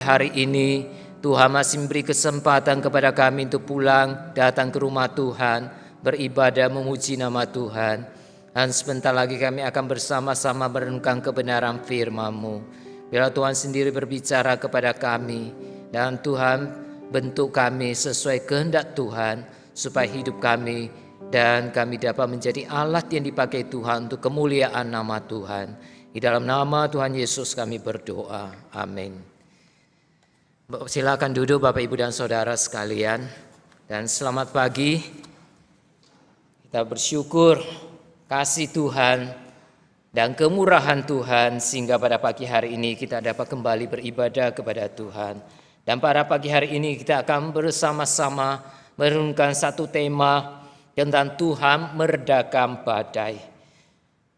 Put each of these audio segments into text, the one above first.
Hari ini Tuhan masih memberi kesempatan kepada kami untuk pulang, datang ke rumah Tuhan, beribadah memuji nama Tuhan. Dan sebentar lagi kami akan bersama-sama merenungkan kebenaran firman-Mu. Biarlah Tuhan sendiri berbicara kepada kami, dan Tuhan bentuk kami sesuai kehendak Tuhan, supaya hidup kami dan kami dapat menjadi alat yang dipakai Tuhan untuk kemuliaan nama Tuhan. Di dalam nama Tuhan Yesus kami berdoa. Amin. Silakan duduk Bapak Ibu dan Saudara sekalian, dan selamat pagi. Kita bersyukur kasih Tuhan dan kemurahan Tuhan sehingga pada pagi hari ini kita dapat kembali beribadah kepada Tuhan. Dan pada pagi hari ini kita akan bersama-sama merenungkan satu tema tentang Tuhan meredakan badai.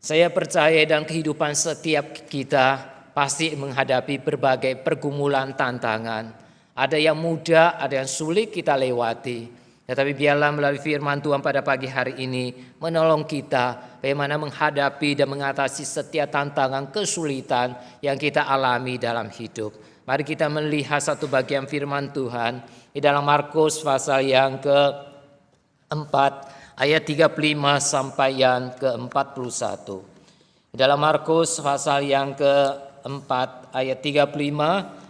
Saya percaya dalam kehidupan setiap kita pasti menghadapi berbagai pergumulan tantangan. Ada yang mudah, ada yang sulit kita lewati. Tetapi biarlah melalui firman Tuhan pada pagi hari ini menolong kita bagaimana menghadapi dan mengatasi setiap tantangan kesulitan yang kita alami dalam hidup. Mari kita melihat satu bagian firman Tuhan di dalam Markus pasal yang ke-4 ayat 35 sampai yang ke-41. Di dalam Markus pasal yang ke-4 ayat 35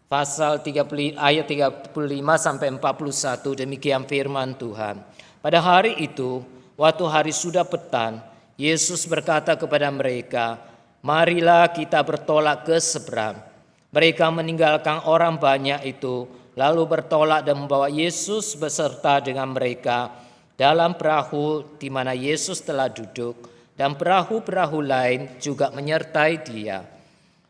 pasal 30 ayat 35 sampai 41, demikian firman Tuhan. Pada hari itu, waktu hari sudah petang, Yesus berkata kepada mereka, "Marilah kita bertolak ke seberang." Mereka meninggalkan orang banyak itu, lalu bertolak dan membawa Yesus beserta dengan mereka dalam perahu di mana Yesus telah duduk, dan perahu-perahu lain juga menyertai Dia.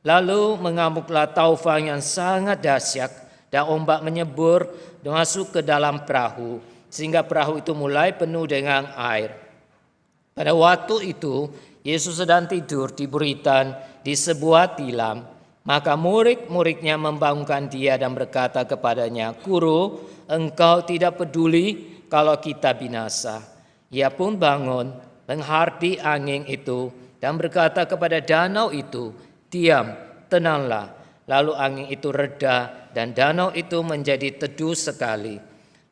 Lalu mengamuklah taufan yang sangat dahsyat, dan ombak menyebur masuk ke dalam perahu, sehingga perahu itu mulai penuh dengan air. Pada waktu itu Yesus sedang tidur di buritan di sebuah tilam. Maka murid-muridnya membangunkan Dia dan berkata kepadanya, "Guru, engkau tidak peduli kalau kita binasa." Ia pun bangun, menghardi angin itu, dan berkata kepada danau itu, "Diam, tenanglah." Lalu angin itu reda dan danau itu menjadi teduh sekali.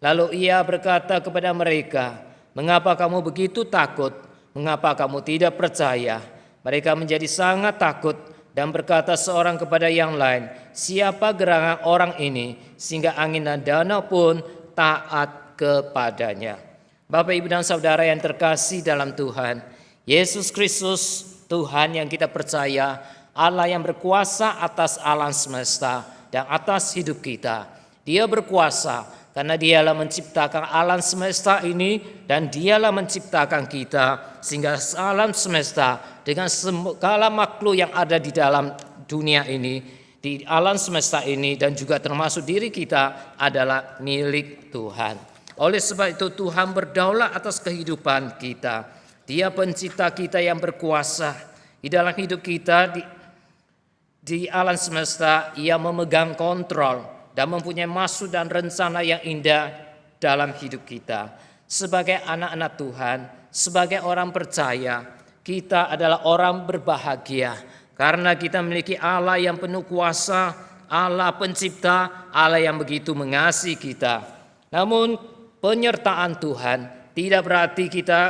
Lalu ia berkata kepada mereka, "Mengapa kamu begitu takut? Mengapa kamu tidak percaya?" Mereka menjadi sangat takut dan berkata seorang kepada yang lain, "Siapa gerangan orang ini sehingga angin dan danau pun taat kepadanya?" Bapak, Ibu, dan Saudara yang terkasih dalam Tuhan, Yesus Kristus Tuhan yang kita percaya, Allah yang berkuasa atas alam semesta dan atas hidup kita. Dia berkuasa karena Dialah menciptakan alam semesta ini, dan Dialah menciptakan kita sehingga alam semesta dengan segala makhluk yang ada di dalam dunia ini, di alam semesta ini dan juga termasuk diri kita adalah milik Tuhan. Oleh sebab itu Tuhan berdaulat atas kehidupan kita. Dia pencipta kita yang berkuasa di dalam hidup kita. Di alam semesta Ia memegang kontrol dan mempunyai maksud dan rencana yang indah dalam hidup kita. Sebagai anak-anak Tuhan, sebagai orang percaya, kita adalah orang berbahagia karena kita memiliki Allah yang penuh kuasa, Allah pencipta, Allah yang begitu mengasihi kita. Namun penyertaan Tuhan tidak berarti kita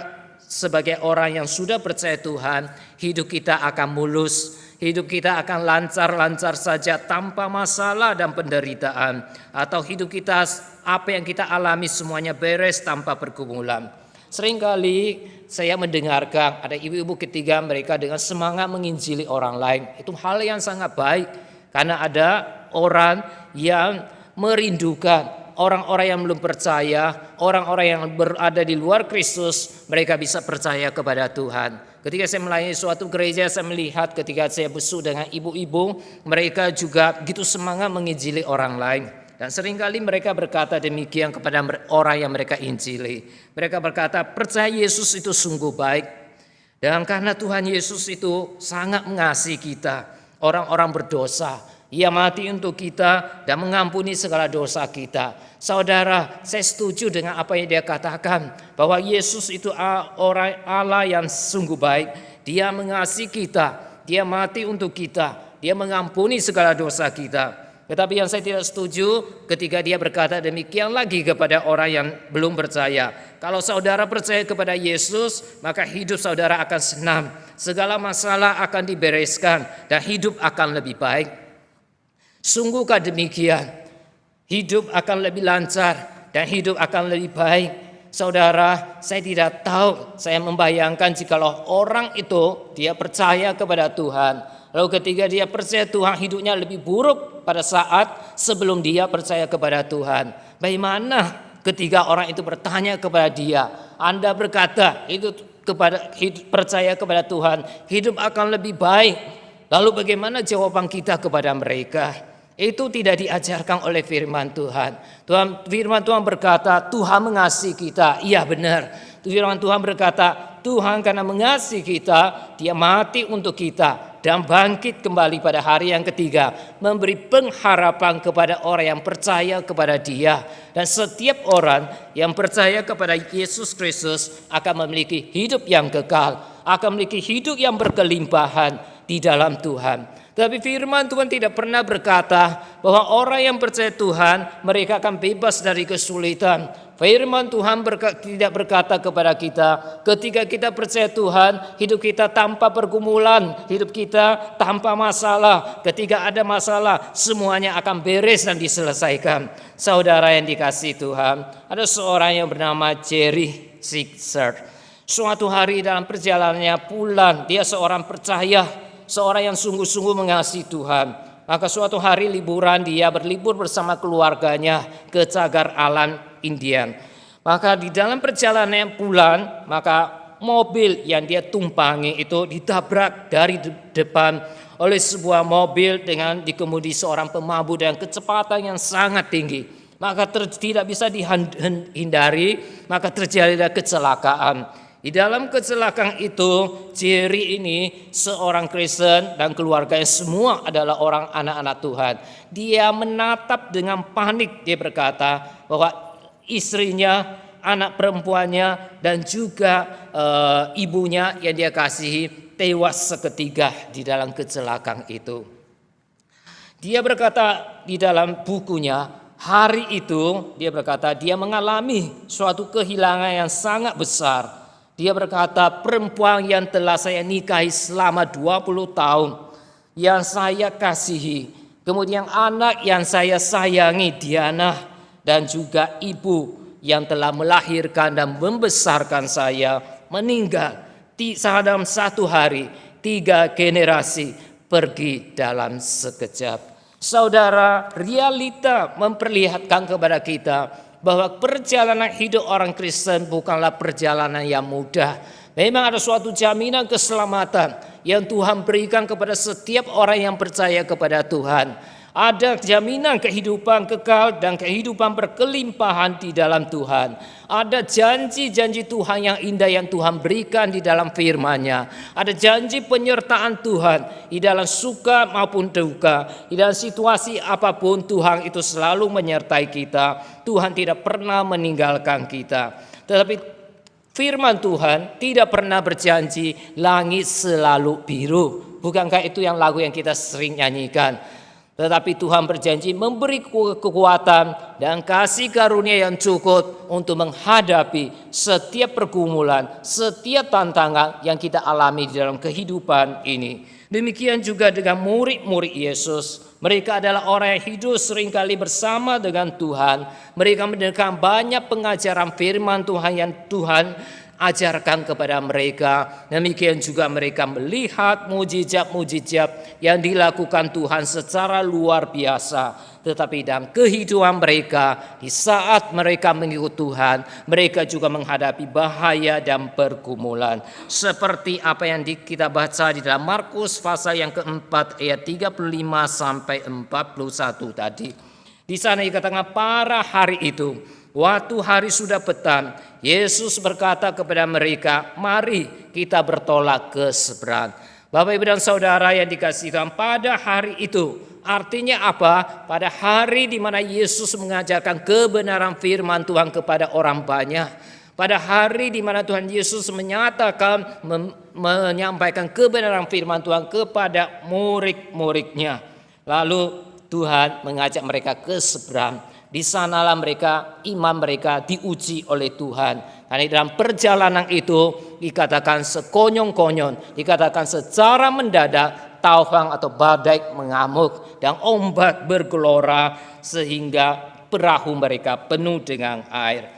sebagai orang yang sudah percaya Tuhan, hidup kita akan mulus, hidup kita akan lancar-lancar saja tanpa masalah dan penderitaan. Atau hidup kita, apa yang kita alami semuanya beres tanpa pergumulan. Seringkali saya mendengarkan ada ibu-ibu ketiga mereka dengan semangat menginjili orang lain. Itu hal yang sangat baik. Karena ada orang yang merindukan orang-orang yang belum percaya, orang-orang yang berada di luar Kristus, mereka bisa percaya kepada Tuhan. Ketika saya melayani suatu gereja, saya melihat ketika saya besuk dengan ibu-ibu, mereka juga begitu semangat menginjili orang lain. Dan seringkali mereka berkata demikian kepada orang yang mereka injili. Mereka berkata, percaya Yesus itu sungguh baik. Dan karena Tuhan Yesus itu sangat mengasihi kita, orang-orang berdosa, Ia mati untuk kita dan mengampuni segala dosa kita. Saudara, saya setuju dengan apa yang dia katakan, bahwa Yesus itu orang Allah yang sungguh baik. Dia mengasihi kita, Dia mati untuk kita, Dia mengampuni segala dosa kita. Tetapi yang saya tidak setuju ketika dia berkata demikian lagi kepada orang yang belum percaya. Kalau saudara percaya kepada Yesus, maka hidup saudara akan senang. Segala masalah akan dibereskan dan hidup akan lebih baik. Sungguhkah demikian? Hidup akan lebih lancar dan hidup akan lebih baik. Saudara, saya tidak tahu, saya membayangkan jikalau orang itu dia percaya kepada Tuhan. Lalu ketika dia percaya Tuhan, hidupnya lebih buruk pada saat sebelum dia percaya kepada Tuhan. Bagaimana ketika orang itu bertanya kepada dia, Anda berkata itu percaya kepada Tuhan, hidup akan lebih baik. Lalu bagaimana jawaban kita kepada mereka? Itu tidak diajarkan oleh firman Tuhan. Firman Tuhan berkata Tuhan mengasihi kita. Iya benar. Firman Tuhan berkata Tuhan karena mengasihi kita, dia mati untuk kita dan bangkit kembali pada hari yang ketiga, memberi pengharapan kepada orang yang percaya kepada dia. Dan setiap orang yang percaya kepada Yesus Kristus akan memiliki hidup yang kekal, akan memiliki hidup yang berkelimpahan di dalam Tuhan. Tapi firman Tuhan tidak pernah berkata bahwa orang yang percaya Tuhan mereka akan bebas dari kesulitan. Firman Tuhan tidak berkata kepada kita ketika kita percaya Tuhan, hidup kita tanpa pergumulan, hidup kita tanpa masalah. Ketika ada masalah semuanya akan beres dan diselesaikan. Saudara yang dikasihi Tuhan, ada seorang yang bernama Jerry Sigsworth. Suatu hari dalam perjalanannya pulang, dia seorang percaya, seorang yang sungguh-sungguh mengasihi Tuhan. Maka suatu hari liburan dia berlibur bersama keluarganya ke Cagar Alam Indian. Maka di dalam perjalanan pulang, maka mobil yang dia tumpangi itu ditabrak dari depan oleh sebuah mobil dengan dikemudi seorang pemabuk dengan kecepatan yang sangat tinggi. Maka tidak bisa dihindari, maka terjadi kecelakaan. Di dalam kecelakaan itu, Jerry ini seorang Kristen dan keluarganya semua adalah orang anak-anak Tuhan. Dia menatap dengan panik, dia berkata bahwa istrinya, anak perempuannya dan juga ibunya yang dia kasihi tewas seketika di dalam kecelakaan itu. Dia berkata di dalam bukunya, hari itu dia berkata dia mengalami suatu kehilangan yang sangat besar. Dia berkata, perempuan yang telah saya nikahi selama 20 tahun, yang saya kasihi, kemudian anak yang saya sayangi, Diana, dan juga ibu yang telah melahirkan dan membesarkan saya, meninggal dalam satu hari. 3 generasi pergi dalam sekejap. Saudara, realita memperlihatkan kepada kita bahwa perjalanan hidup orang Kristen bukanlah perjalanan yang mudah. Memang ada suatu jaminan keselamatan yang Tuhan berikan kepada setiap orang yang percaya kepada Tuhan. Ada jaminan kehidupan kekal dan kehidupan berkelimpahan di dalam Tuhan. Ada janji-janji Tuhan yang indah yang Tuhan berikan di dalam firman-Nya. Ada janji penyertaan Tuhan di dalam suka maupun duka. Di dalam situasi apapun Tuhan itu selalu menyertai kita. Tuhan tidak pernah meninggalkan kita. Tetapi firman Tuhan tidak pernah berjanji langit selalu biru. Bukankah itu yang lagu yang kita sering nyanyikan? Tetapi Tuhan berjanji memberi kekuatan dan kasih karunia yang cukup untuk menghadapi setiap pergumulan, setiap tantangan yang kita alami di dalam kehidupan ini. Demikian juga dengan murid-murid Yesus. Mereka adalah orang yang hidup seringkali bersama dengan Tuhan. Mereka mendengarkan banyak pengajaran firman Tuhan yang Tuhan ajarkan kepada mereka. Demikian juga mereka melihat mujizat-mujizat yang dilakukan Tuhan secara luar biasa. Tetapi dalam kehidupan mereka, di saat mereka mengikut Tuhan, mereka juga menghadapi bahaya dan pergumulan. Seperti apa yang kita baca di dalam Markus pasal yang keempat ayat 35 sampai 41 tadi. Di sana dikatakan pada hari itu, waktu hari sudah petang, Yesus berkata kepada mereka, mari kita bertolak ke seberang. Bapak Ibu dan Saudara yang dikasihi Tuhan, pada hari itu artinya apa? Pada hari di mana Yesus mengajarkan kebenaran firman Tuhan kepada orang banyak. Pada hari di mana Tuhan Yesus menyatakan, menyampaikan kebenaran firman Tuhan kepada murid-muridnya. Lalu Tuhan mengajak mereka ke seberang. Di sanalah iman mereka diuji oleh Tuhan. Karena dalam perjalanan itu dikatakan sekonyong-konyong, dikatakan secara mendadak taufan atau badai mengamuk dan ombak bergelora sehingga perahu mereka penuh dengan air.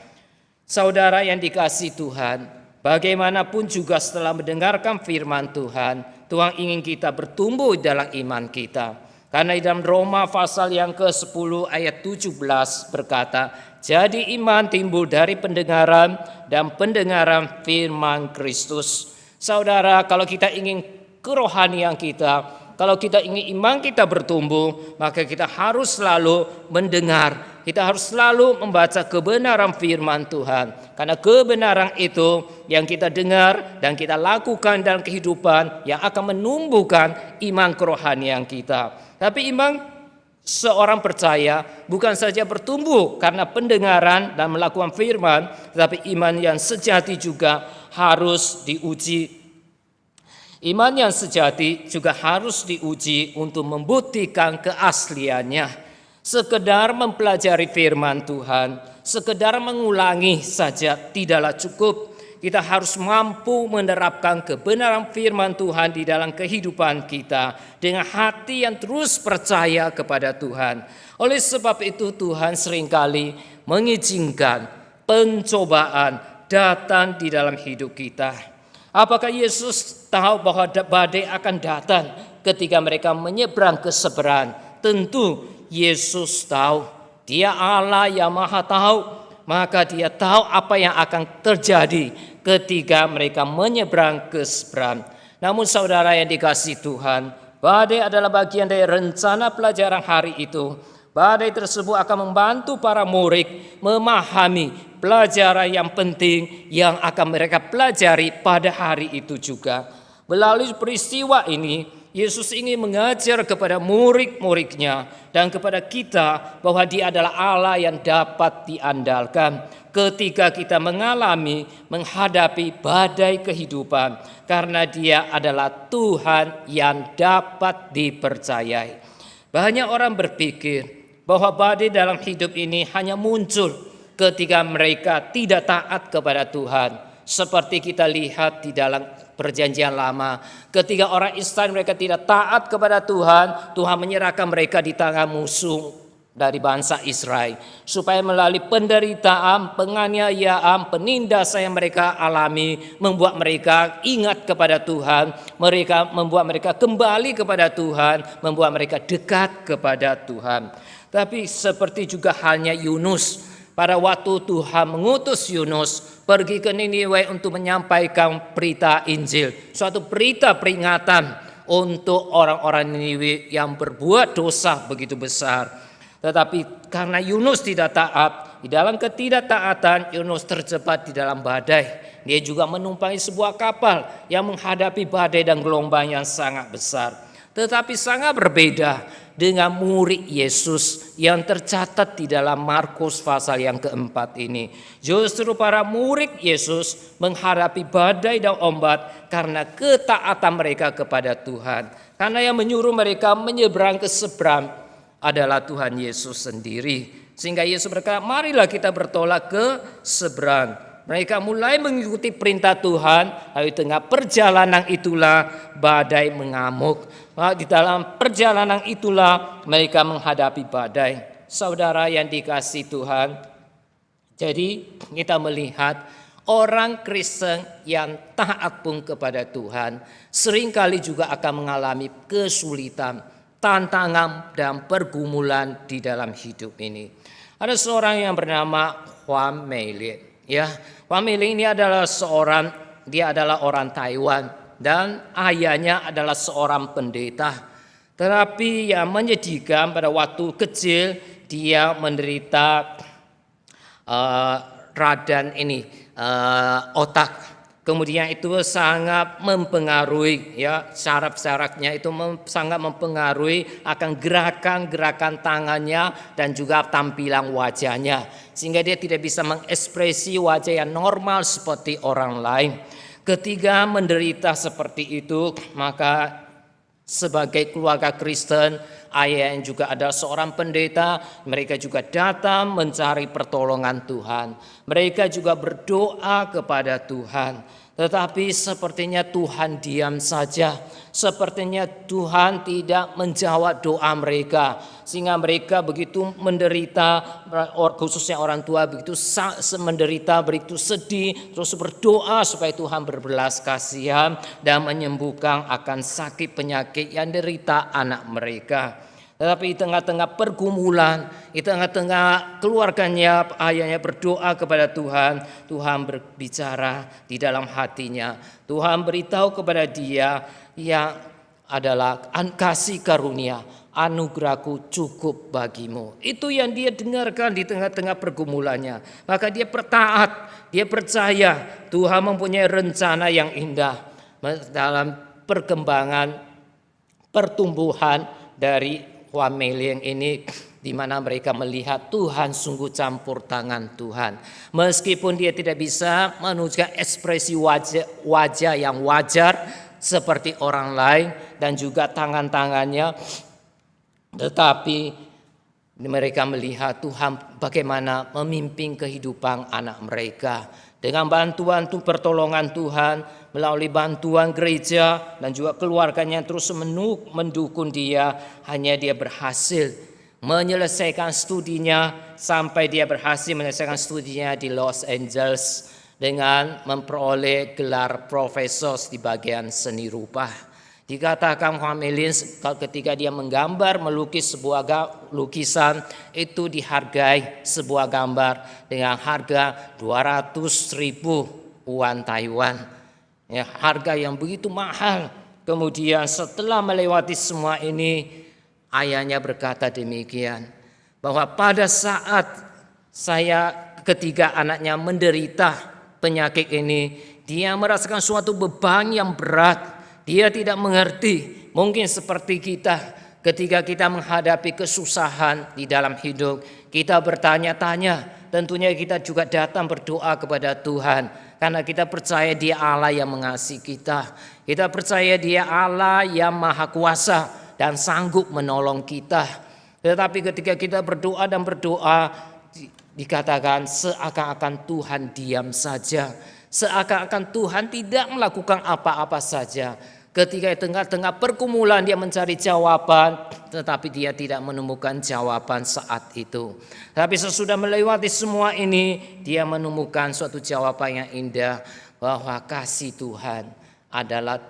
Saudara yang dikasihi Tuhan, bagaimanapun juga setelah mendengarkan firman Tuhan, Tuhan ingin kita bertumbuh dalam iman kita. Karena di dalam Roma pasal yang ke-10 ayat 17 berkata, jadi iman timbul dari pendengaran dan pendengaran firman Kristus. Saudara, kalau kita ingin kerohanian kita, kalau kita ingin iman kita bertumbuh, maka kita harus selalu mendengar. Kita harus selalu membaca kebenaran firman Tuhan. Karena kebenaran itu yang kita dengar dan kita lakukan dalam kehidupan yang akan menumbuhkan iman kerohanian kita. Tapi iman seorang percaya bukan saja bertumbuh karena pendengaran dan melakukan firman, tetapi iman yang sejati juga harus diuji. Iman yang sejati juga harus diuji untuk membuktikan keasliannya. Sekedar mempelajari firman Tuhan, sekedar mengulangi saja tidaklah cukup. Kita harus mampu menerapkan kebenaran firman Tuhan di dalam kehidupan kita dengan hati yang terus percaya kepada Tuhan. Oleh sebab itu Tuhan seringkali mengizinkan pencobaan datang di dalam hidup kita. Apakah Yesus tahu bahwa badai akan datang ketika mereka menyeberang ke seberang? Tentu Yesus tahu. Dia Allah yang Maha Tahu. Maka dia tahu apa yang akan terjadi ketika mereka menyeberang ke seberang. Namun saudara yang dikasihi Tuhan, badai adalah bagian dari rencana pelajaran hari itu. Badai tersebut akan membantu para murid memahami pelajaran yang penting yang akan mereka pelajari pada hari itu juga. Melalui peristiwa ini, Yesus ingin mengajar kepada murid-muridnya dan kepada kita bahwa Dia adalah Allah yang dapat diandalkan ketika kita menghadapi badai kehidupan, karena Dia adalah Tuhan yang dapat dipercayai. Banyak orang berpikir bahwa badai dalam hidup ini hanya muncul ketika mereka tidak taat kepada Tuhan. Seperti kita lihat di dalam Perjanjian Lama, ketika orang Israel mereka tidak taat kepada Tuhan, Tuhan menyerahkan mereka di tangan musuh dari bangsa Israel, supaya melalui penderitaan, penganiayaan, penindasan yang mereka alami, membuat mereka ingat kepada Tuhan, membuat mereka kembali kepada Tuhan, membuat mereka dekat kepada Tuhan. Tapi seperti juga halnya Yunus, pada waktu Tuhan mengutus Yunus pergi ke Niniwe untuk menyampaikan berita Injil, suatu berita peringatan untuk orang-orang Niniwe yang berbuat dosa begitu besar. Tetapi karena Yunus tidak taat, di dalam ketidaktaatan Yunus terjebak di dalam badai. Dia juga menumpangi sebuah kapal yang menghadapi badai dan gelombang yang sangat besar. Tetapi sangat berbeda dengan murid Yesus yang tercatat di dalam Markus pasal yang keempat ini. Justru para murid Yesus menghadapi badai dan ombak karena ketaatan mereka kepada Tuhan. Karena yang menyuruh mereka menyeberang ke seberang adalah Tuhan Yesus sendiri. Sehingga Yesus berkata, marilah kita bertolak ke seberang. Mereka mulai mengikuti perintah Tuhan, lalu di tengah perjalanan itulah badai mengamuk. Di dalam perjalanan itulah mereka menghadapi badai. Saudara yang dikasihi Tuhan, jadi kita melihat orang Kristen yang taat pun kepada Tuhan seringkali juga akan mengalami kesulitan, tantangan dan pergumulan di dalam hidup ini. Ada seorang yang bernama Juan Meillet. Ya, Juan Meillet ini adalah dia adalah orang Taiwan dan ayahnya adalah seorang pendeta. Tetapi yang menyedihkan pada waktu kecil dia menderita radang otak. Kemudian itu sangat mempengaruhi, ya, syaraf-syarafnya itu sangat mempengaruhi akan gerakan-gerakan tangannya dan juga tampilan wajahnya, sehingga dia tidak bisa mengekspresi wajah yang normal seperti orang lain. Ketika menderita seperti itu, maka Sebagai keluarga Kristen, ayah yang juga adalah seorang pendeta, mereka juga datang mencari pertolongan Tuhan. Mereka juga berdoa kepada Tuhan. Tetapi sepertinya Tuhan diam saja. Sepertinya Tuhan tidak menjawab doa mereka. Sehingga mereka begitu menderita, khususnya orang tua begitu menderita, begitu sedih. Terus berdoa supaya Tuhan berbelas kasihan dan menyembuhkan akan sakit penyakit yang derita anak mereka. Tetapi di tengah-tengah pergumulan, di tengah-tengah keluarganya, ayahnya berdoa kepada Tuhan, Tuhan berbicara di dalam hatinya. Tuhan beritahu kepada dia yang adalah kasih karunia, anugerahku cukup bagimu. Itu yang dia dengarkan di tengah-tengah pergumulannya. Maka dia bertaat, dia percaya Tuhan mempunyai rencana yang indah dalam perkembangan pertumbuhan dari famili yang ini, di mana mereka melihat Tuhan sungguh campur tangan Tuhan. Meskipun dia tidak bisa menunjukkan ekspresi wajah yang wajar seperti orang lain dan juga tangan-tangannya, tetapi mereka melihat Tuhan bagaimana memimpin kehidupan anak mereka. Dengan bantuan pertolongan Tuhan, melalui bantuan gereja dan juga keluarganya yang terus mendukung dia, hanya dia berhasil menyelesaikan studinya sampai dia berhasil menyelesaikan studinya di Los Angeles dengan memperoleh gelar profesor di bagian seni rupa. Dikatakan Juan ketika dia menggambar, melukis sebuah lukisan, itu dihargai sebuah gambar dengan harga 200.000 uang Taiwan. Ya, harga yang begitu mahal. Kemudian setelah melewati semua ini, ayahnya berkata demikian, bahwa pada saat ketika anaknya menderita penyakit ini, dia merasakan suatu beban yang berat. Dia tidak mengerti, mungkin seperti kita ketika kita menghadapi kesusahan di dalam hidup, kita bertanya-tanya, tentunya kita juga datang berdoa kepada Tuhan karena kita percaya Dia Allah yang mengasihi kita. Kita percaya Dia Allah yang maha kuasa dan sanggup menolong kita. Tetapi ketika kita berdoa dikatakan seakan-akan Tuhan diam saja. Seakan-akan Tuhan tidak melakukan apa-apa saja. Ketika di tengah-tengah pergumulan dia mencari jawaban, tetapi dia tidak menemukan jawaban saat itu. Tapi sesudah melewati semua ini, dia menemukan suatu jawaban yang indah, bahwa kasih Tuhan adalah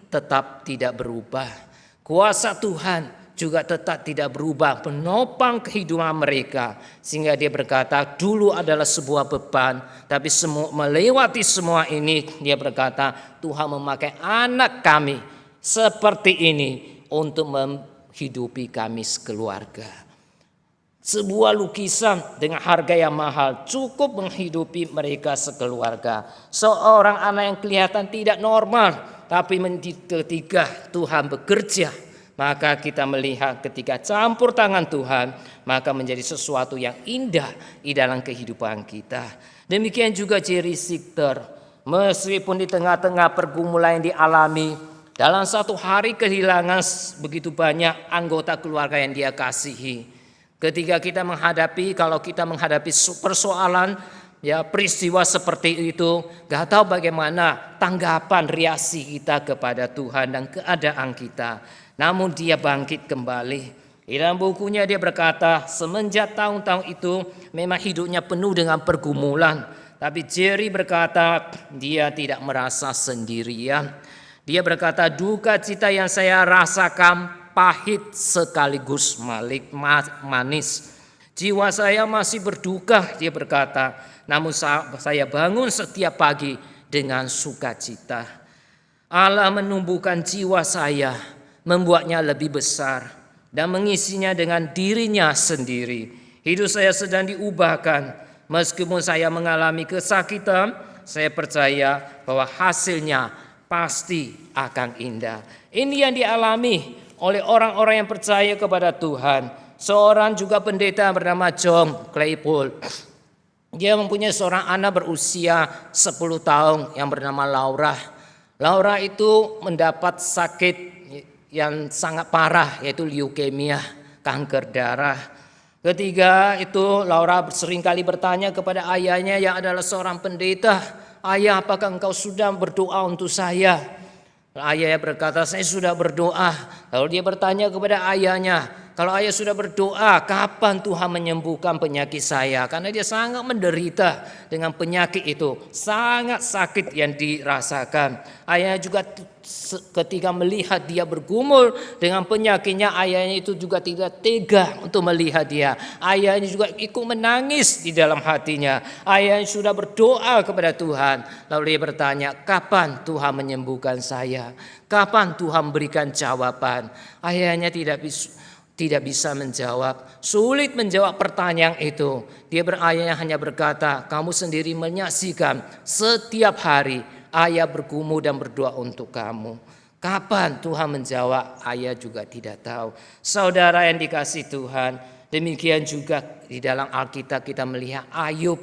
tetap tidak berubah. Kuasa Tuhan juga tetap tidak berubah, menopang kehidupan mereka. Sehingga dia berkata, dulu adalah sebuah beban, tapi melewati semua ini, dia berkata, Tuhan memakai anak kami seperti ini untuk menghidupi kami sekeluarga. Sebuah lukisan dengan harga yang mahal cukup menghidupi mereka sekeluarga. Seorang anak yang kelihatan tidak normal, tapi ketika Tuhan bekerja, maka kita melihat ketika campur tangan Tuhan, maka menjadi sesuatu yang indah di dalam kehidupan kita. Demikian juga Jerry Sichter, meskipun di tengah-tengah pergumulan yang dialami, dalam satu hari kehilangan begitu banyak anggota keluarga yang dia kasihi. Ketika kita menghadapi persoalan, ya peristiwa seperti itu, gak tahu bagaimana tanggapan reaksi kita kepada Tuhan dan keadaan kita. Namun dia bangkit kembali. Di dalam bukunya dia berkata, semenjak tahun-tahun itu memang hidupnya penuh dengan pergumulan. Tapi Jerry berkata, dia tidak merasa sendirian. Dia berkata, duka cita yang saya rasakan pahit sekaligus manis. Jiwa saya masih berduka, dia berkata. Namun saya bangun setiap pagi dengan sukacita. Allah menumbuhkan jiwa saya, membuatnya lebih besar dan mengisinya dengan dirinya sendiri. Hidup saya sedang diubahkan. Meskipun saya mengalami kesakitan, saya percaya bahwa hasilnya pasti akan indah. Ini yang dialami oleh orang-orang yang percaya kepada Tuhan. Seorang juga pendeta bernama John Claypool. Dia mempunyai seorang anak berusia 10 tahun yang bernama Laura. Laura itu mendapat sakit yang sangat parah, yaitu leukemia, kanker darah. Ketiga itu Laura seringkali bertanya kepada ayahnya yang adalah seorang pendeta, "Ayah, apakah engkau sudah berdoa untuk saya?" Ayahnya berkata, "Saya sudah berdoa." Lalu dia bertanya kepada ayahnya, "Kalau ayah sudah berdoa, kapan Tuhan menyembuhkan penyakit saya?" Karena dia sangat menderita dengan penyakit itu, sangat sakit yang dirasakan. Ayahnya juga ketika melihat dia bergumul dengan penyakitnya, ayahnya itu juga tidak tega untuk melihat dia. Ayahnya juga ikut menangis di dalam hatinya. Ayahnya sudah berdoa kepada Tuhan. Lalu dia bertanya, "Kapan Tuhan menyembuhkan saya? Kapan Tuhan berikan jawaban?" Ayahnya tidak bisa menjawab, sulit menjawab pertanyaan itu. Ayahnya hanya berkata, "Kamu sendiri menyaksikan setiap hari ayah bergumul dan berdoa untuk kamu. Kapan Tuhan menjawab?" Ayah juga tidak tahu. Saudara yang dikasihi Tuhan, demikian juga di dalam Alkitab kita melihat Ayub.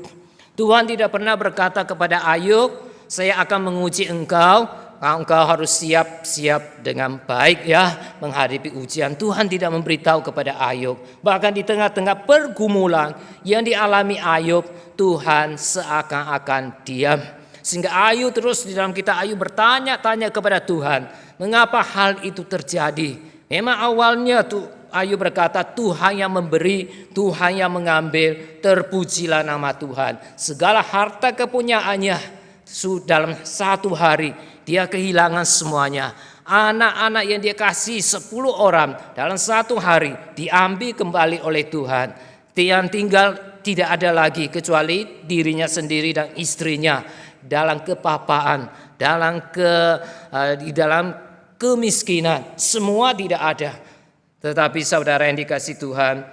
Tuhan tidak pernah berkata kepada Ayub, "Saya akan menguji engkau harus siap-siap dengan baik ya menghadapi ujian." Tuhan tidak memberitahu kepada Ayub. Bahkan di tengah-tengah pergumulan yang dialami Ayub, Tuhan seakan-akan diam. Sehingga Ayub terus di dalam kitab Ayub bertanya-tanya kepada Tuhan, mengapa hal itu terjadi? Memang awalnya Ayub berkata, "Tuhan yang memberi, Tuhan yang mengambil, terpujilah nama Tuhan." Segala harta kepunyaannya dalam satu hari dia kehilangan semuanya. Anak-anak yang dia kasih 10 orang dalam satu hari diambil kembali oleh Tuhan. Yang tinggal tidak ada lagi kecuali dirinya sendiri dan istrinya dalam kepapaan, di dalam kemiskinan, semua tidak ada. Tetapi saudara yang dikasihi Tuhan,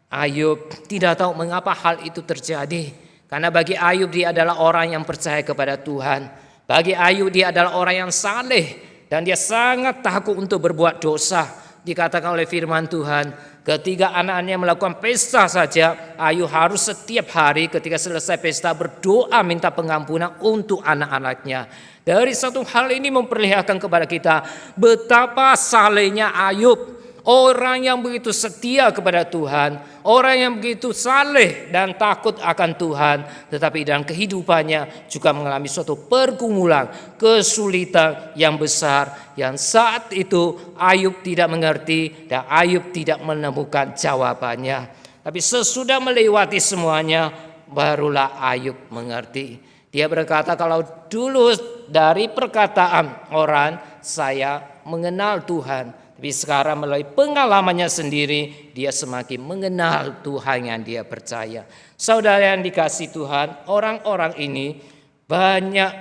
Ayub tidak tahu mengapa hal itu terjadi. Karena bagi Ayub dia adalah orang yang percaya kepada Tuhan. Bagi Ayub dia adalah orang yang saleh dan dia sangat takut untuk berbuat dosa. Dikatakan oleh firman Tuhan, ketika anak-anaknya melakukan pesta saja, Ayub harus setiap hari ketika selesai pesta berdoa minta pengampunan untuk anak-anaknya. Dari satu hal ini memperlihatkan kepada kita betapa salehnya Ayub. Orang yang begitu setia kepada Tuhan, orang yang begitu saleh dan takut akan Tuhan, tetapi dalam kehidupannya juga mengalami suatu pergumulan, kesulitan yang besar, yang saat itu Ayub tidak mengerti dan Ayub tidak menemukan jawabannya. Tapi sesudah melewati semuanya, barulah Ayub mengerti. Dia berkata, "Kalau dulu dari perkataan orang saya mengenal Tuhan, tapi sekarang melalui pengalamannya sendiri dia semakin mengenal Tuhan yang dia percaya." Saudara yang dikasihi Tuhan, orang-orang ini banyak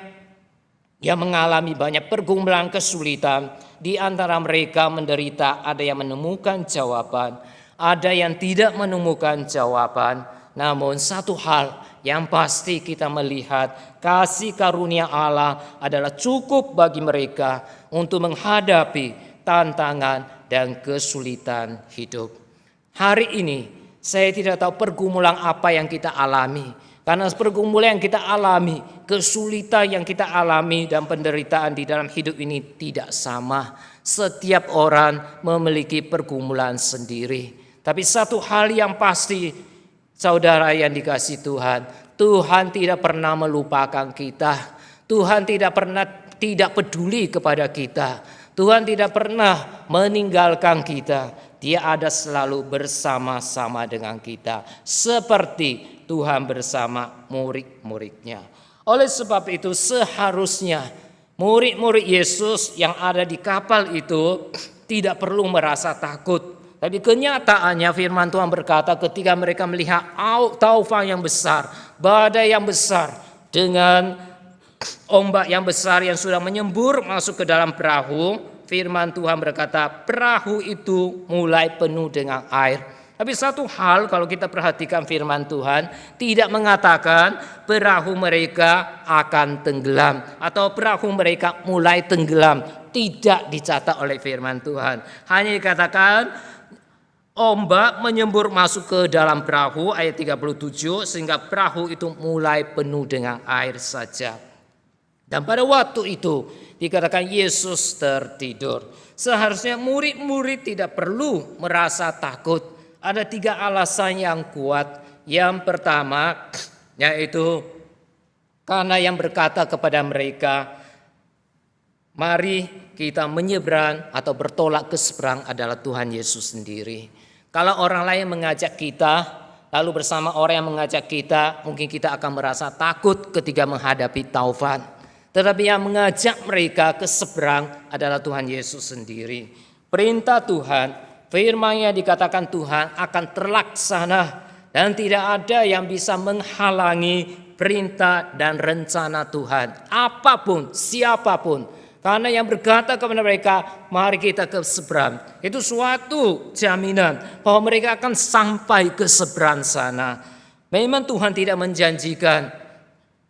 yang mengalami banyak pergumulan, kesulitan. Di antara mereka menderita, ada yang menemukan jawaban, ada yang tidak menemukan jawaban. Namun satu hal yang pasti kita melihat, kasih karunia Allah adalah cukup bagi mereka untuk menghadapi tantangan dan kesulitan hidup. Hari ini saya tidak tahu pergumulan apa yang kita alami. Karena pergumulan yang kita alami, kesulitan yang kita alami dan penderitaan di dalam hidup ini tidak sama. Setiap orang memiliki pergumulan sendiri. Tapi satu hal yang pasti, saudara yang dikasihi Tuhan, Tuhan tidak pernah melupakan kita. Tuhan tidak peduli kepada kita. Tuhan tidak pernah meninggalkan kita. Dia ada selalu bersama-sama dengan kita, seperti Tuhan bersama murid-muridnya. Oleh sebab itu seharusnya murid-murid Yesus yang ada di kapal itu tidak perlu merasa takut. Tapi kenyataannya firman Tuhan berkata ketika mereka melihat taufan yang besar, badai yang besar dengan ombak yang besar yang sudah menyembur masuk ke dalam perahu, firman Tuhan berkata perahu itu mulai penuh dengan air. Tapi satu hal kalau kita perhatikan firman Tuhan, tidak mengatakan perahu mereka akan tenggelam atau perahu mereka mulai tenggelam. Tidak dicatat oleh firman Tuhan. Hanya dikatakan ombak menyembur masuk ke dalam perahu, ayat 37, sehingga perahu itu mulai penuh dengan air saja. Dan pada waktu itu dikatakan Yesus tertidur. Seharusnya murid-murid tidak perlu merasa takut. Ada 3 alasan yang kuat. Yang pertama yaitu karena yang berkata kepada mereka, mari kita menyeberang atau bertolak ke seberang adalah Tuhan Yesus sendiri. Kalau orang lain mengajak kita, lalu bersama orang yang mengajak kita, mungkin kita akan merasa takut ketika menghadapi taufan. Tetapi yang mengajak mereka ke seberang adalah Tuhan Yesus sendiri. Perintah Tuhan, firman yang dikatakan Tuhan akan terlaksana dan tidak ada yang bisa menghalangi perintah dan rencana Tuhan. Apapun, siapapun. Karena yang berkata kepada mereka, mari kita ke seberang. Itu suatu jaminan bahwa mereka akan sampai ke seberang sana. Memang Tuhan tidak menjanjikan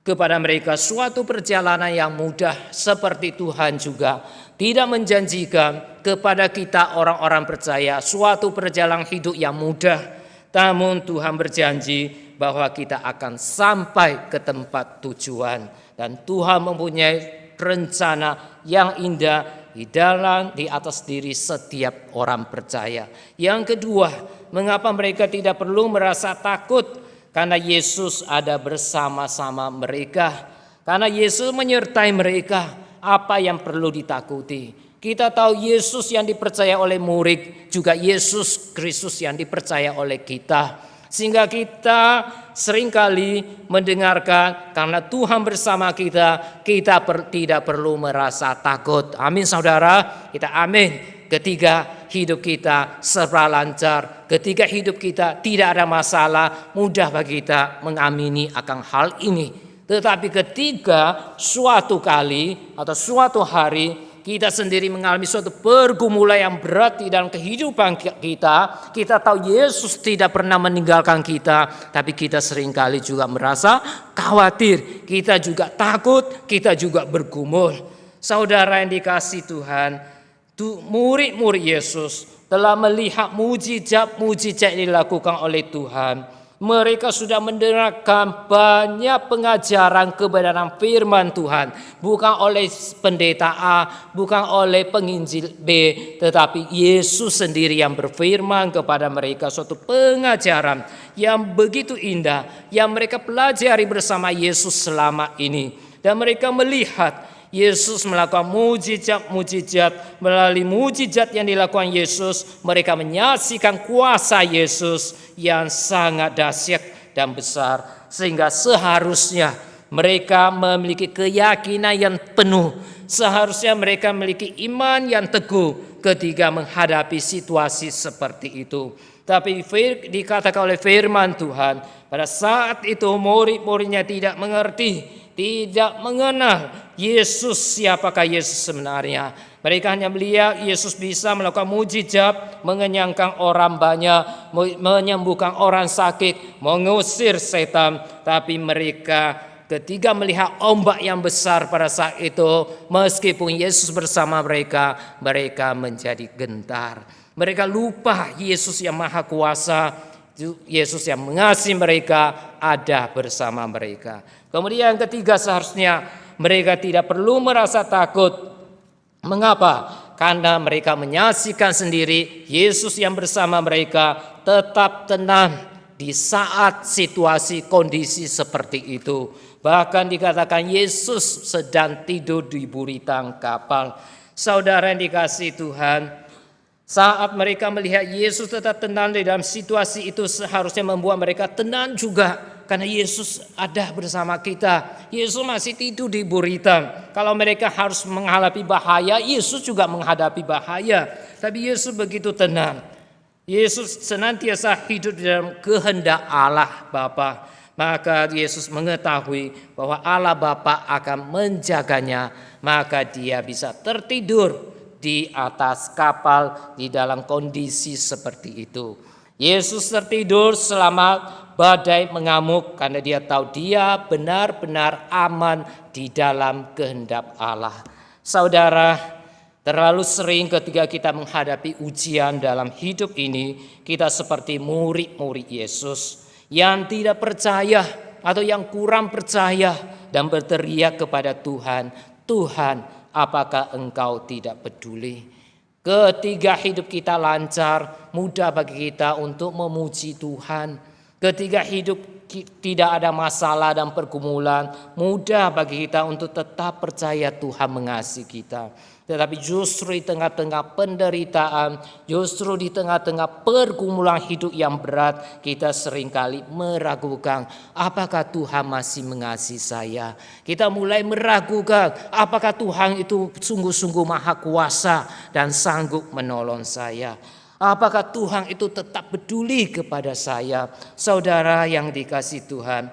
kepada mereka suatu perjalanan yang mudah, seperti Tuhan juga tidak menjanjikan kepada kita orang-orang percaya suatu perjalanan hidup yang mudah. Namun Tuhan berjanji bahwa kita akan sampai ke tempat tujuan. Dan Tuhan mempunyai rencana yang indah di atas diri setiap orang percaya. Yang kedua, mengapa mereka tidak perlu merasa takut? Karena Yesus ada bersama-sama mereka. Karena Yesus menyertai mereka. Apa yang perlu ditakuti? Kita tahu Yesus yang dipercaya oleh murid, juga Yesus Kristus yang dipercaya oleh kita. Sehingga kita seringkali mendengarkan, karena Tuhan bersama kita, tidak perlu merasa takut. Amin saudara, kita amin. Ketika hidup kita serba lancar, ketika hidup kita tidak ada masalah, mudah bagi kita mengamini akan hal ini. Tetapi ketika suatu kali atau suatu hari kita sendiri mengalami suatu pergumulan yang berat di dalam kehidupan kita tahu Yesus tidak pernah meninggalkan kita, tapi kita seringkali juga merasa khawatir, kita juga takut, kita juga bergumul. Saudara yang dikasihi Tuhan, murid-murid Yesus telah melihat mujizat-mujizat yang dilakukan oleh Tuhan. Mereka sudah mendengarkan banyak pengajaran kebenaran firman Tuhan. Bukan oleh pendeta A, bukan oleh penginjil B, tetapi Yesus sendiri yang berfirman kepada mereka suatu pengajaran yang begitu indah, yang mereka pelajari bersama Yesus selama ini. Dan mereka melihat Yesus melakukan mujizat-mujizat. Melalui mujizat yang dilakukan Yesus, mereka menyaksikan kuasa Yesus yang sangat dahsyat dan besar. Sehingga seharusnya mereka memiliki keyakinan yang penuh. Seharusnya mereka memiliki iman yang teguh ketika menghadapi situasi seperti itu. Tapi dikatakan oleh firman Tuhan, pada saat itu murid-muridnya tidak mengerti, tidak mengenal Yesus, siapakah Yesus sebenarnya. Mereka hanya melihat Yesus bisa melakukan mujizat, mengenyangkan orang banyak, menyembuhkan orang sakit, mengusir setan. Tapi mereka ketika melihat ombak yang besar pada saat itu, meskipun Yesus bersama mereka, mereka menjadi gentar. Mereka lupa Yesus yang maha kuasa, Yesus yang mengasihi mereka ada bersama mereka. Kemudian yang ketiga, seharusnya mereka tidak perlu merasa takut. Mengapa? Karena mereka menyaksikan sendiri Yesus yang bersama mereka tetap tenang di saat situasi kondisi seperti itu. Bahkan dikatakan Yesus sedang tidur di buritan kapal. Saudara yang dikasihi Tuhan, saat mereka melihat Yesus tetap tenang di dalam situasi itu, seharusnya membuat mereka tenang juga. Karena Yesus ada bersama kita. Yesus masih tidur di buritan. Kalau mereka harus menghadapi bahaya, Yesus juga menghadapi bahaya. Tapi Yesus begitu tenang. Yesus senantiasa hidup di dalam kehendak Allah Bapa. Maka Yesus mengetahui bahwa Allah Bapa akan menjaganya. Maka dia bisa tertidur di atas kapal di dalam kondisi seperti itu. Yesus tertidur selama badai mengamuk karena dia tahu dia benar-benar aman di dalam kehendak Allah. Saudara, terlalu sering ketika kita menghadapi ujian dalam hidup ini, kita seperti murid-murid Yesus yang tidak percaya atau yang kurang percaya dan berteriak kepada Tuhan, Tuhan, apakah Engkau tidak peduli? Ketika hidup kita lancar, mudah bagi kita untuk memuji Tuhan. Ketika hidup tidak ada masalah dan pergumulan, mudah bagi kita untuk tetap percaya Tuhan mengasihi kita. Tetapi justru di tengah-tengah penderitaan, justru di tengah-tengah pergumulan hidup yang berat, kita seringkali meragukan, apakah Tuhan masih mengasihi saya? Kita mulai meragukan, apakah Tuhan itu sungguh-sungguh maha kuasa dan sanggup menolong saya? Apakah Tuhan itu tetap peduli kepada saya? Saudara yang dikasihi Tuhan,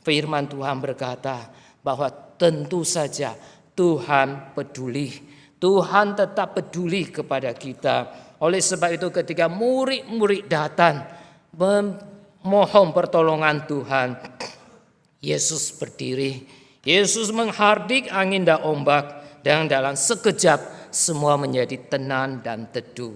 firman Tuhan berkata bahwa tentu saja Tuhan peduli. Tuhan tetap peduli kepada kita. Oleh sebab itu ketika murid-murid datang memohon pertolongan Tuhan, Yesus berdiri. Yesus menghardik angin dan ombak, dan dalam sekejap semua menjadi tenang dan teduh.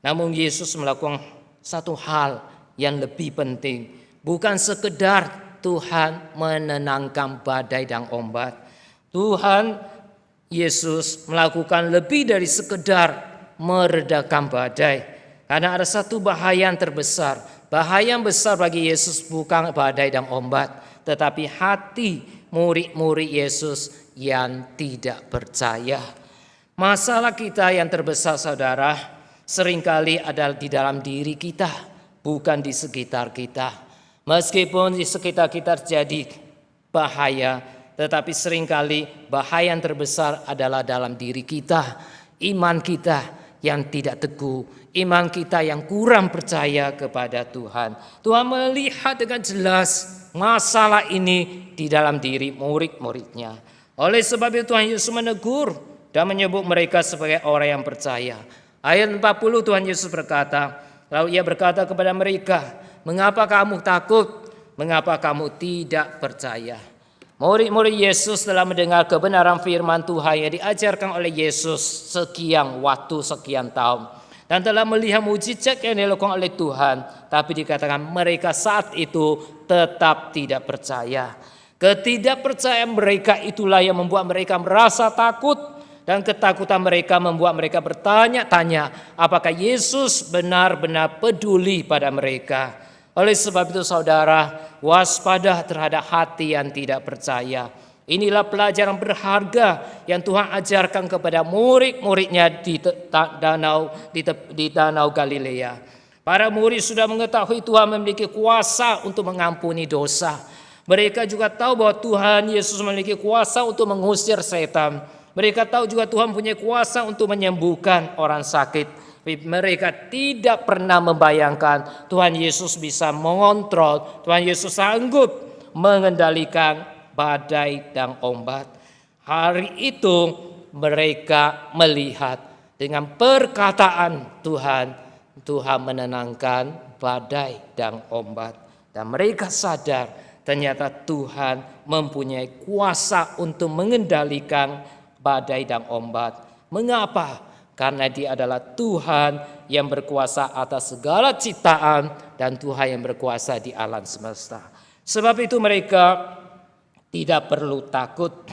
Namun Yesus melakukan satu hal yang lebih penting. Bukan sekedar Tuhan menenangkan badai dan ombak. Tuhan Yesus melakukan lebih dari sekedar meredakan badai. Karena ada satu bahaya yang terbesar. Bahaya yang besar bagi Yesus bukan badai dan ombak, tetapi hati murid-murid Yesus yang tidak percaya. Masalah kita yang terbesar, saudara, seringkali ada di dalam diri kita, bukan di sekitar kita. Meskipun di sekitar kita terjadi bahaya, tetapi seringkali bahaya yang terbesar adalah dalam diri kita. Iman kita yang tidak teguh, iman kita yang kurang percaya kepada Tuhan. Tuhan melihat dengan jelas masalah ini di dalam diri murid-muridnya. Oleh sebab itu Tuhan Yesus menegur dan menyebut mereka sebagai orang yang percaya. Ayat 40 Tuhan Yesus berkata, lalu ia berkata kepada mereka, mengapa kamu takut? Mengapa kamu tidak percaya? Murid-murid Yesus telah mendengar kebenaran firman Tuhan yang diajarkan oleh Yesus sekian waktu, sekian tahun. Dan telah melihat mujizat yang dilakukan oleh Tuhan. Tapi dikatakan mereka saat itu tetap tidak percaya. Ketidakpercayaan mereka itulah yang membuat mereka merasa takut. Dan ketakutan mereka membuat mereka bertanya-tanya apakah Yesus benar-benar peduli pada mereka. Oleh sebab itu saudara, waspada terhadap hati yang tidak percaya. Inilah pelajaran berharga yang Tuhan ajarkan kepada murid-muridnya di danau Galilea. Para murid sudah mengetahui Tuhan memiliki kuasa untuk mengampuni dosa. Mereka juga tahu bahwa Tuhan Yesus memiliki kuasa untuk mengusir setan. Mereka tahu juga Tuhan punya kuasa untuk menyembuhkan orang sakit. Mereka tidak pernah membayangkan Tuhan Yesus bisa mengontrol, Tuhan Yesus sanggup mengendalikan badai dan ombak. Hari itu mereka melihat dengan perkataan Tuhan, Tuhan menenangkan badai dan ombak. Dan mereka sadar ternyata Tuhan mempunyai kuasa untuk mengendalikan badai dan ombak. Mengapa? Karena Dia adalah Tuhan yang berkuasa atas segala ciptaan dan Tuhan yang berkuasa di alam semesta. Sebab itu mereka tidak perlu takut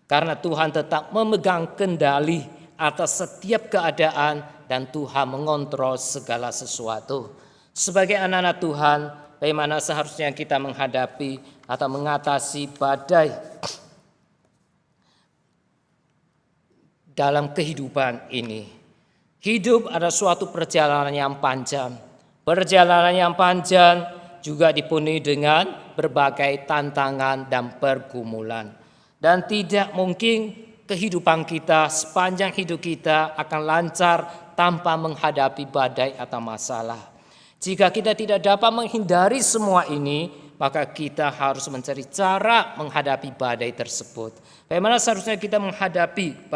karena Tuhan tetap memegang kendali atas setiap keadaan dan Tuhan mengontrol segala sesuatu. Sebagai anak-anak Tuhan, bagaimana seharusnya kita menghadapi atau mengatasi badai dalam kehidupan ini? Hidup adalah suatu perjalanan yang panjang. Perjalanan yang panjang juga dipenuhi dengan berbagai tantangan dan pergumulan. Dan tidak mungkin kehidupan kita sepanjang hidup kita akan lancar tanpa menghadapi badai atau masalah. Jika kita tidak dapat menghindari semua ini, maka kita harus mencari cara menghadapi badai tersebut. Bagaimana seharusnya kita menghadapi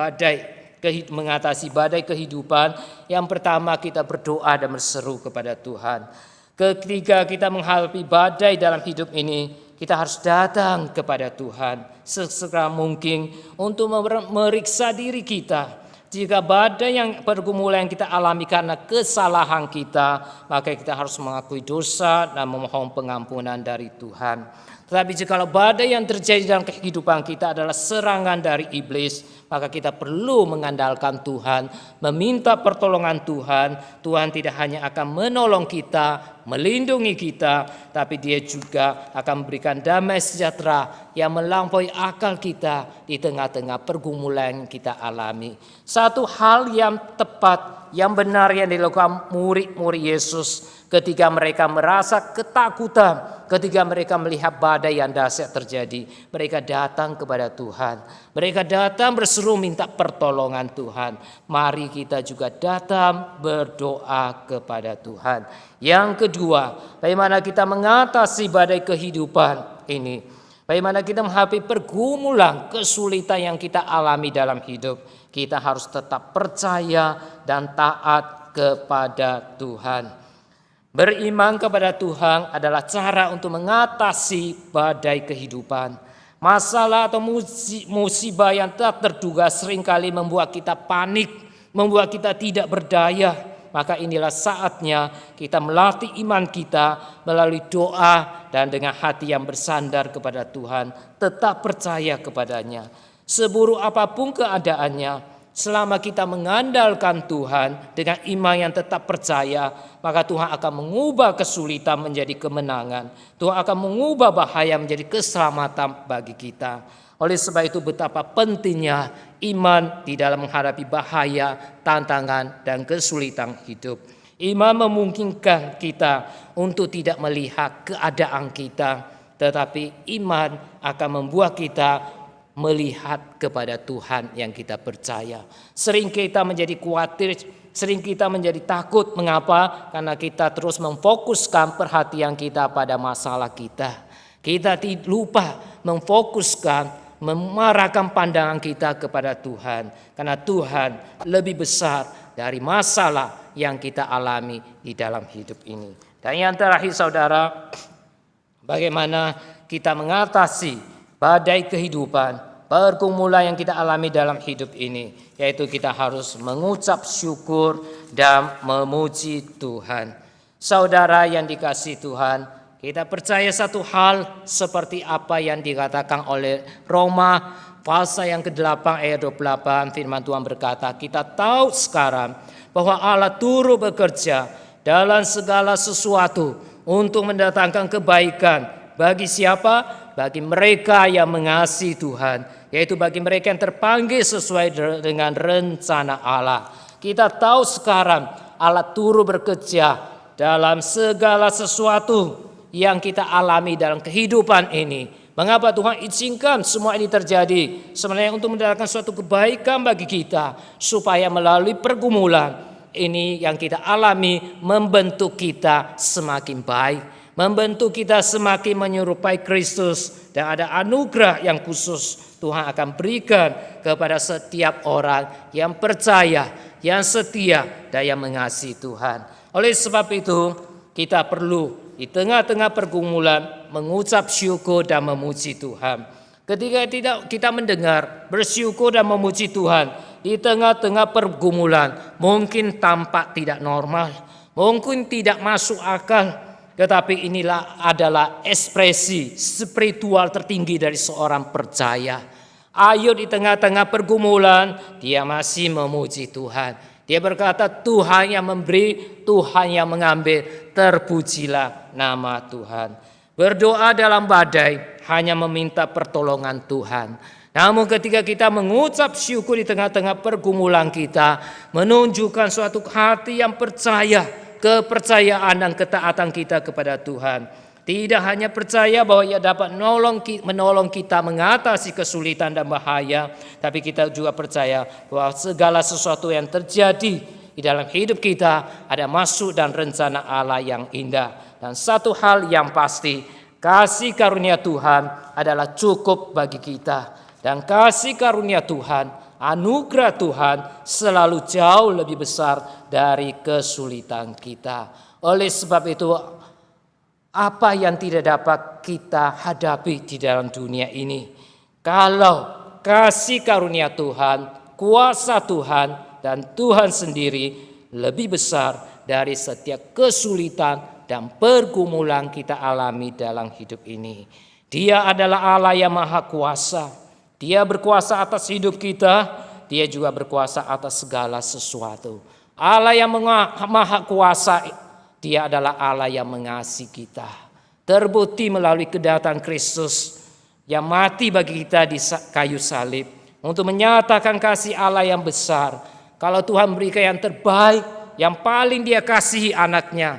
mengatasi badai kehidupan? Yang pertama, kita berdoa dan berseru kepada Tuhan. Ketika kita menghadapi badai dalam hidup ini, kita harus datang kepada Tuhan sesegera mungkin untuk memeriksa diri kita. Jika badai yang pergumulan yang kita alami karena kesalahan kita, maka kita harus mengakui dosa dan memohon pengampunan dari Tuhan. Tetapi jika badai yang terjadi dalam kehidupan kita adalah serangan dari iblis, maka kita perlu mengandalkan Tuhan, meminta pertolongan Tuhan. Tuhan tidak hanya akan menolong kita, melindungi kita, tapi Dia juga akan memberikan damai sejahtera yang melampaui akal kita di tengah-tengah pergumulan yang kita alami. Satu hal yang tepat, yang benar yang dilakukan murid-murid Yesus ketika mereka merasa ketakutan, ketika mereka melihat badai yang dahsyat terjadi, mereka datang kepada Tuhan. Mereka datang berseru minta pertolongan Tuhan. Mari kita juga datang berdoa kepada Tuhan. Yang kedua, bagaimana kita mengatasi badai kehidupan ini? Bagaimana kita menghadapi pergumulan, kesulitan yang kita alami dalam hidup? Kita harus tetap percaya dan taat kepada Tuhan. Beriman kepada Tuhan adalah cara untuk mengatasi badai kehidupan. Masalah atau musibah yang tak terduga seringkali membuat kita panik, membuat kita tidak berdaya. Maka inilah saatnya kita melatih iman kita melalui doa dan dengan hati yang bersandar kepada Tuhan. Tetap percaya kepadanya. Seburuk apapun keadaannya, selama kita mengandalkan Tuhan dengan iman yang tetap percaya, maka Tuhan akan mengubah kesulitan menjadi kemenangan. Tuhan akan mengubah bahaya menjadi keselamatan bagi kita. Oleh sebab itu betapa pentingnya iman di dalam menghadapi bahaya, tantangan, dan kesulitan hidup. Iman memungkinkan kita untuk tidak melihat keadaan kita, tetapi iman akan membuat kita melihat kepada Tuhan yang kita percaya. Sering kita menjadi khawatir, sering kita menjadi takut. Mengapa? Karena kita terus memfokuskan perhatian kita pada masalah kita. Kita lupa memfokuskan, mengarahkan pandangan kita kepada Tuhan. Karena Tuhan lebih besar dari masalah yang kita alami di dalam hidup ini. Dan yang terakhir saudara, bagaimana kita mengatasi badai kehidupan, pergumulan yang kita alami dalam hidup ini, yaitu kita harus mengucap syukur dan memuji Tuhan. Saudara yang dikasihi Tuhan, kita percaya satu hal seperti apa yang dikatakan oleh Roma pasal yang ke-8 ayat 28, firman Tuhan berkata, kita tahu sekarang bahwa Allah turut bekerja dalam segala sesuatu untuk mendatangkan kebaikan bagi siapa? Bagi mereka yang mengasihi Tuhan, yaitu bagi mereka yang terpanggil sesuai dengan rencana Allah. Kita tahu sekarang Allah turut bekerja dalam segala sesuatu yang kita alami dalam kehidupan ini. Mengapa Tuhan izinkan semua ini terjadi? Sebenarnya untuk mendatangkan suatu kebaikan bagi kita, supaya melalui pergumulan ini yang kita alami membentuk kita semakin baik, membentuk kita semakin menyerupai Kristus, dan ada anugerah yang khusus Tuhan akan berikan kepada setiap orang yang percaya, yang setia, dan yang mengasihi Tuhan. Oleh sebab itu kita perlu di tengah-tengah pergumulan mengucap syukur dan memuji Tuhan. Ketika kita mendengar, bersyukur dan memuji Tuhan di tengah-tengah pergumulan, mungkin tampak tidak normal, mungkin tidak masuk akal. Tetapi inilah adalah ekspresi spiritual tertinggi dari seorang percaya. Ayo di tengah-tengah pergumulan, dia masih memuji Tuhan. Dia berkata, Tuhan yang memberi, Tuhan yang mengambil, terpujilah nama Tuhan. Berdoa dalam badai hanya meminta pertolongan Tuhan. Namun ketika kita mengucap syukur di tengah-tengah pergumulan kita, menunjukkan suatu hati yang percaya, kepercayaan dan ketaatan kita kepada Tuhan. Tidak hanya percaya bahwa Ia dapat menolong kita mengatasi kesulitan dan bahaya, tapi kita juga percaya bahwa segala sesuatu yang terjadi di dalam hidup kita ada maksud dan rencana Allah yang indah. Dan satu hal yang pasti, kasih karunia Tuhan adalah cukup bagi kita. Dan kasih karunia Tuhan, anugerah Tuhan selalu jauh lebih besar dari kesulitan kita. Oleh sebab itu, apa yang tidak dapat kita hadapi di dalam dunia ini, kalau kasih karunia Tuhan kuasa Tuhan dan Tuhan sendiri lebih besar dari setiap kesulitan dan pergumulan kita alami dalam hidup ini. Dia adalah Allah yang maha kuasa. Dia berkuasa atas hidup kita. Dia juga berkuasa atas segala sesuatu. Allah yang maha kuasa, Dia adalah Allah yang mengasihi kita. Terbukti melalui kedatangan Kristus yang mati bagi kita di kayu salib untuk menyatakan kasih Allah yang besar. Kalau Tuhan berikan yang terbaik, yang paling Dia kasihi anaknya,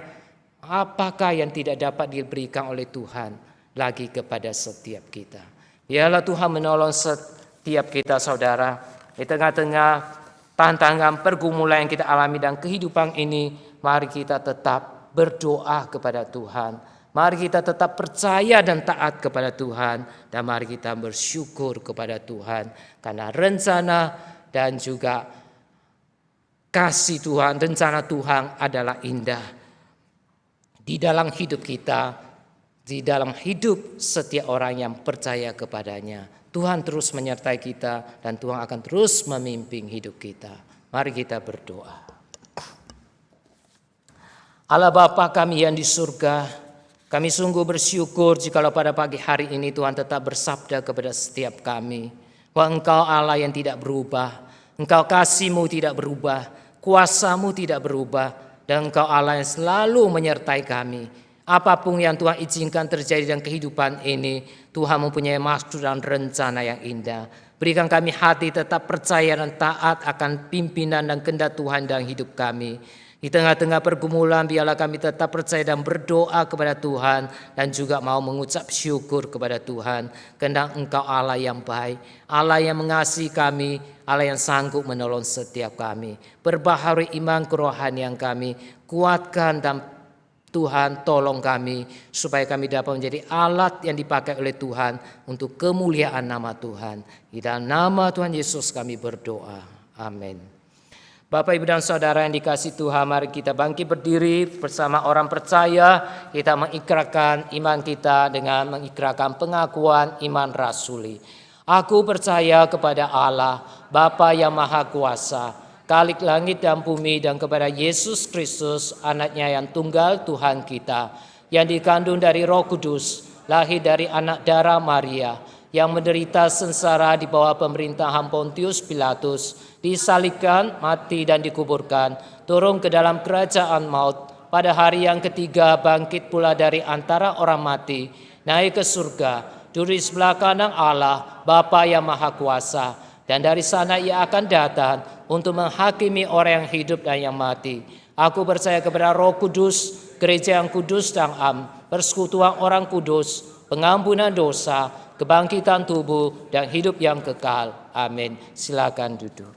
apakah yang tidak dapat diberikan oleh Tuhan lagi kepada setiap kita? Biarlah Tuhan menolong setiap kita, saudara, di tengah-tengah tantangan pergumulan yang kita alami dan kehidupan ini. Mari kita tetap berdoa kepada Tuhan. Mari kita tetap percaya dan taat kepada Tuhan. Dan mari kita bersyukur kepada Tuhan. Karena rencana dan juga kasih Tuhan, rencana Tuhan adalah indah. Di dalam hidup kita, di dalam hidup setiap orang yang percaya kepadanya. Tuhan terus menyertai kita dan Tuhan akan terus memimpin hidup kita. Mari kita berdoa. Allah Bapa kami yang di surga, kami sungguh bersyukur jikalau pada pagi hari ini Tuhan tetap bersabda kepada setiap kami, bahwa Engkau Allah yang tidak berubah, Engkau kasih-Mu tidak berubah, kuasa-Mu tidak berubah, dan Engkau Allah yang selalu menyertai kami. Apapun yang Tuhan izinkan terjadi dalam kehidupan ini, Tuhan mempunyai maksud dan rencana yang indah. Berikan kami hati tetap percaya dan taat akan pimpinan dan kehendak Tuhan dalam hidup kami. Di tengah-tengah pergumulan, biarlah kami tetap percaya dan berdoa kepada Tuhan dan juga mau mengucap syukur kepada Tuhan. Karena Engkau Allah yang baik, Allah yang mengasihi kami, Allah yang sanggup menolong setiap kami. Perbaharui iman kerohanian kami, kuatkan dan Tuhan tolong kami supaya kami dapat menjadi alat yang dipakai oleh Tuhan untuk kemuliaan nama Tuhan. Di dalam nama Tuhan Yesus kami berdoa. Amin. Bapak, Ibu, dan Saudara yang dikasihi Tuhan, mari kita bangkit berdiri bersama orang percaya. Kita mengikrarkan iman kita dengan mengikrarkan pengakuan iman rasuli. Aku percaya kepada Allah, Bapa yang Maha Kuasa, Khalik langit dan bumi, dan kepada Yesus Kristus, anaknya yang tunggal Tuhan kita, yang dikandung dari Roh Kudus, lahir dari anak darah Maria, yang menderita sengsara di bawah pemerintahan Pontius Pilatus, disalibkan, mati dan dikuburkan, turun ke dalam kerajaan maut, pada hari yang ketiga bangkit pula dari antara orang mati, naik ke surga, duduk di sebelah kanan Allah, Bapa yang Maha Kuasa, dan dari sana Ia akan datang untuk menghakimi orang yang hidup dan yang mati. Aku percaya kepada Roh Kudus, gereja yang kudus dan am, persekutuan orang kudus, pengampunan dosa, kebangkitan tubuh, dan hidup yang kekal. Amin. Silakan duduk.